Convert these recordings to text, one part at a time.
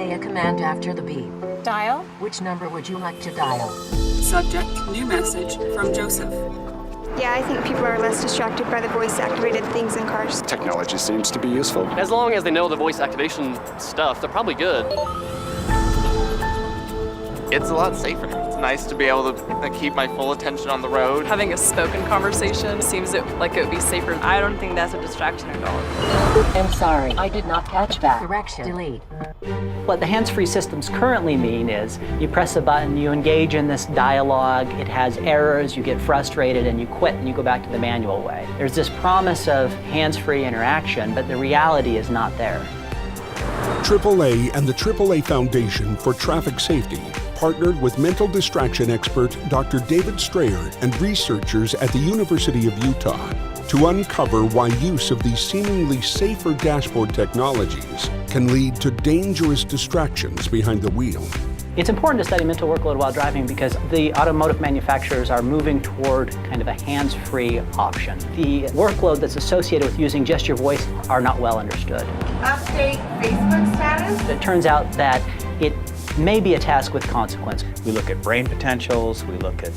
Say a command after the beep. Dial. Which number would you like to dial? Subject, new message from Joseph. Yeah, I think people are less distracted by the voice-activated things in cars. Technology seems to be useful. As long as they know the voice activation stuff, they're probably good. It's a lot safer. It's nice to be able to keep my full attention on the road. Having a spoken conversation seems like it would be safer. I don't think that's a distraction at all. I'm sorry, I did not catch that. Correction. Delete. What the hands-free systems currently mean is you press a button, you engage in this dialogue, it has errors, you get frustrated, and you quit and you go back to the manual way. There's this promise of hands-free interaction, but the reality is not there. AAA and the AAA Foundation for Traffic Safety partnered with mental distraction expert Dr. David Strayer and researchers at the University of Utah to uncover why use of these seemingly safer dashboard technologies can lead to dangerous distractions behind the wheel. It's important to study mental workload while driving because the automotive manufacturers are moving toward kind of a hands-free option. The workload that's associated with using just your voice are not well understood. Update Facebook status? It turns out that it may be a task with consequence. We look at brain potentials, we look at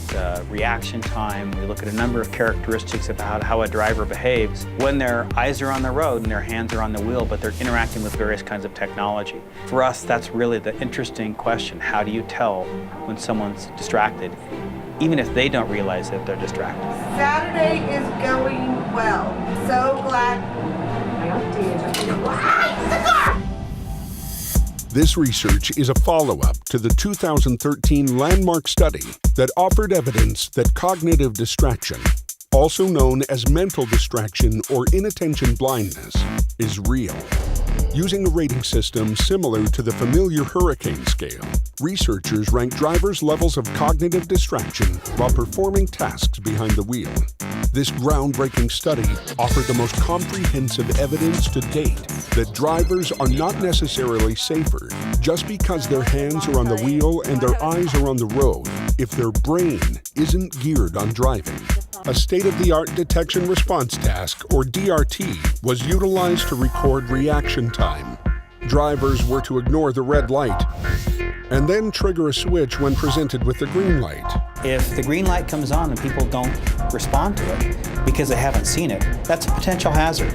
reaction time, we look at a number of characteristics about how a driver behaves when their eyes are on the road and their hands are on the wheel, but they're interacting with various kinds of technology. For us, that's really the interesting question. How do you tell when someone's distracted, even if they don't realize that they're distracted? Saturday is going well. So glad. This research is a follow-up to the 2013 landmark study that offered evidence that cognitive distraction, also known as mental distraction or inattention blindness, is real. Using a rating system similar to the familiar hurricane scale, researchers rank drivers' levels of cognitive distraction while performing tasks behind the wheel. This groundbreaking study offered the most comprehensive evidence to date that drivers are not necessarily safer just because their hands are on the wheel and their eyes are on the road if their brain isn't geared on driving. A state-of-the-art detection response task, or DRT, was utilized to record reaction time. Drivers were to ignore the red light and then trigger a switch when presented with the green light. If the green light comes on and people don't respond to it because they haven't seen it, that's a potential hazard.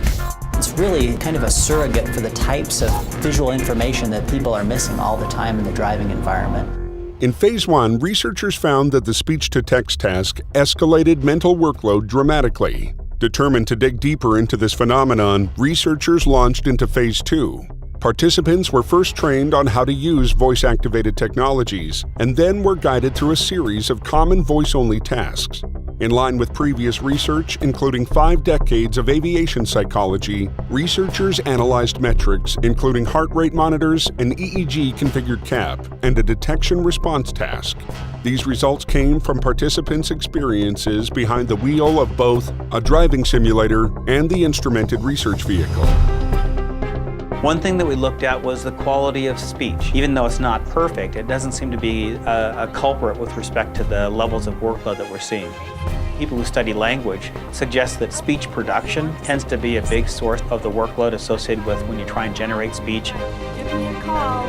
It's really kind of a surrogate for the types of visual information that people are missing all the time in the driving environment. In Phase 1, researchers found that the speech-to-text task escalated mental workload dramatically. Determined to dig deeper into this phenomenon, researchers launched into Phase 2. Participants were first trained on how to use voice-activated technologies, and then were guided through a series of common voice-only tasks. In line with previous research, including 5 decades of aviation psychology, researchers analyzed metrics including heart rate monitors, an EEG-configured cap, and a detection response task. These results came from participants' experiences behind the wheel of both a driving simulator and the instrumented research vehicle. One thing that we looked at was the quality of speech. Even though it's not perfect, it doesn't seem to be a culprit with respect to the levels of workload that we're seeing. People who study language suggest that speech production tends to be a big source of the workload associated with when you try and generate speech. Give me a call.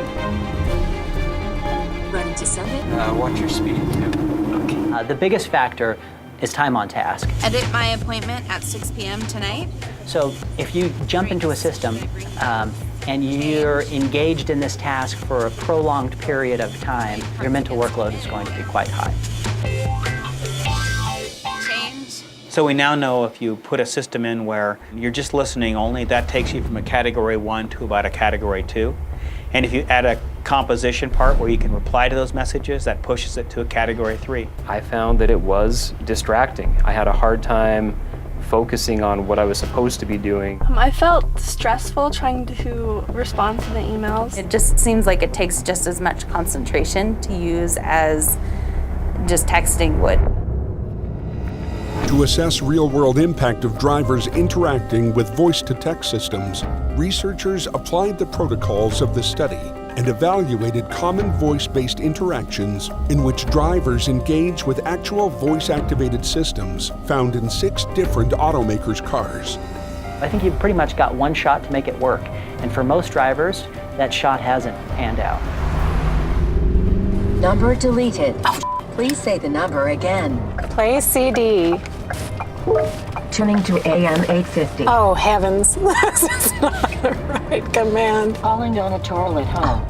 Ready to send it? Watch your speed, too. Okay. The biggest factor is time on task. Edit my appointment at 6 p.m. tonight. So if you jump into a system and you're engaged in this task for a prolonged period of time, your mental workload is going to be quite high. Change. So we now know if you put a system in where you're just listening only, that takes you from a category 1 to about a category 2. And if you add a composition part where you can reply to those messages, that pushes it to a category 3. I found that it was distracting. I had a hard time focusing on what I was supposed to be doing. I felt stressful trying to respond to the emails. It just seems like it takes just as much concentration to use as just texting would. To assess real-world impact of drivers interacting with voice-to-text systems, researchers applied the protocols of the study and evaluated common voice-based interactions in which drivers engage with actual voice-activated systems found in 6 different automakers' cars. I think you've pretty much got one shot to make it work. And for most drivers, that shot hasn't panned out. Number deleted. Please say the number again. Play CD. Tuning to AM 850. Oh, heavens. This is not the right command. Calling Donna Torrell at home.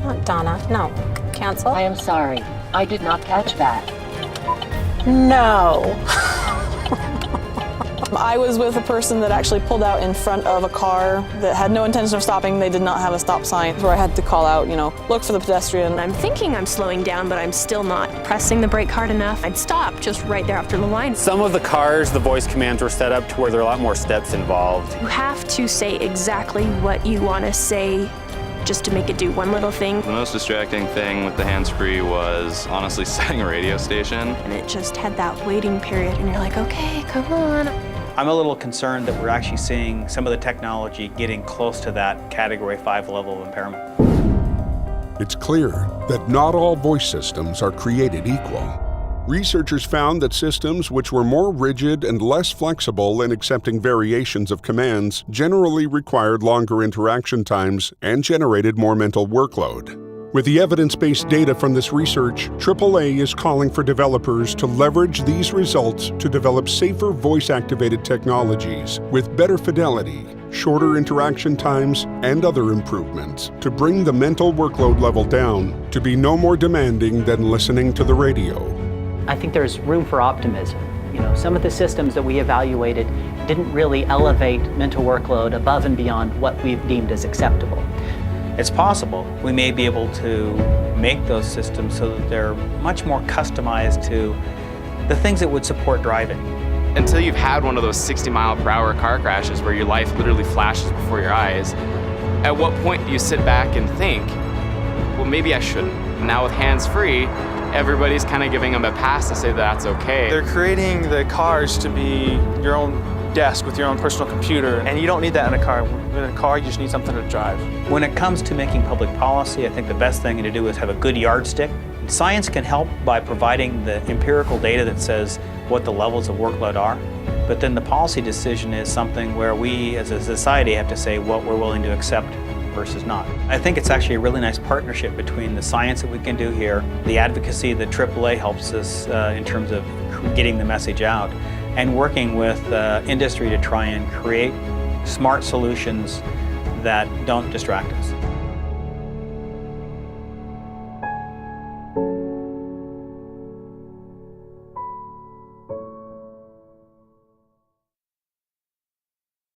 Not Donna. No. Cancel. I am sorry. I did not catch that. No. I was with a person that actually pulled out in front of a car that had no intention of stopping. They did not have a stop sign, where I had to call out, look for the pedestrian. I'm thinking I'm slowing down, but I'm still not pressing the brake hard enough. I'd stop just right there after the line. Some of the cars, the voice commands were set up to where there are a lot more steps involved. You have to say exactly what you want to say just to make it do one little thing. The most distracting thing with the hands-free was honestly setting a radio station. And it just had that waiting period, and you're like, okay, come on. I'm a little concerned that we're actually seeing some of the technology getting close to that Category 5 level of impairment. It's clear that not all voice systems are created equal. Researchers found that systems which were more rigid and less flexible in accepting variations of commands generally required longer interaction times and generated more mental workload. With the evidence-based data from this research, AAA is calling for developers to leverage these results to develop safer voice-activated technologies with better fidelity, shorter interaction times, and other improvements to bring the mental workload level down to be no more demanding than listening to the radio. I think there's room for optimism. Some of the systems that we evaluated didn't really elevate mental workload above and beyond what we've deemed as acceptable. It's possible we may be able to make those systems so that they're much more customized to the things that would support driving. Until you've had one of those 60-mile-per-hour car crashes where your life literally flashes before your eyes, at what point do you sit back and think, well, maybe I shouldn't? Now with hands-free, everybody's kind of giving them a pass to say that's okay. They're creating the cars to be your own desk with your own personal computer, and you don't need that in a car. In a car, you just need something to drive. When it comes to making public policy, I think the best thing to do is have a good yardstick. Science can help by providing the empirical data that says what the levels of workload are, but then the policy decision is something where we as a society have to say what we're willing to accept versus not. I think it's actually a really nice partnership between the science that we can do here, the advocacy that AAA helps us in terms of getting the message out, and working with industry to try and create smart solutions that don't distract us.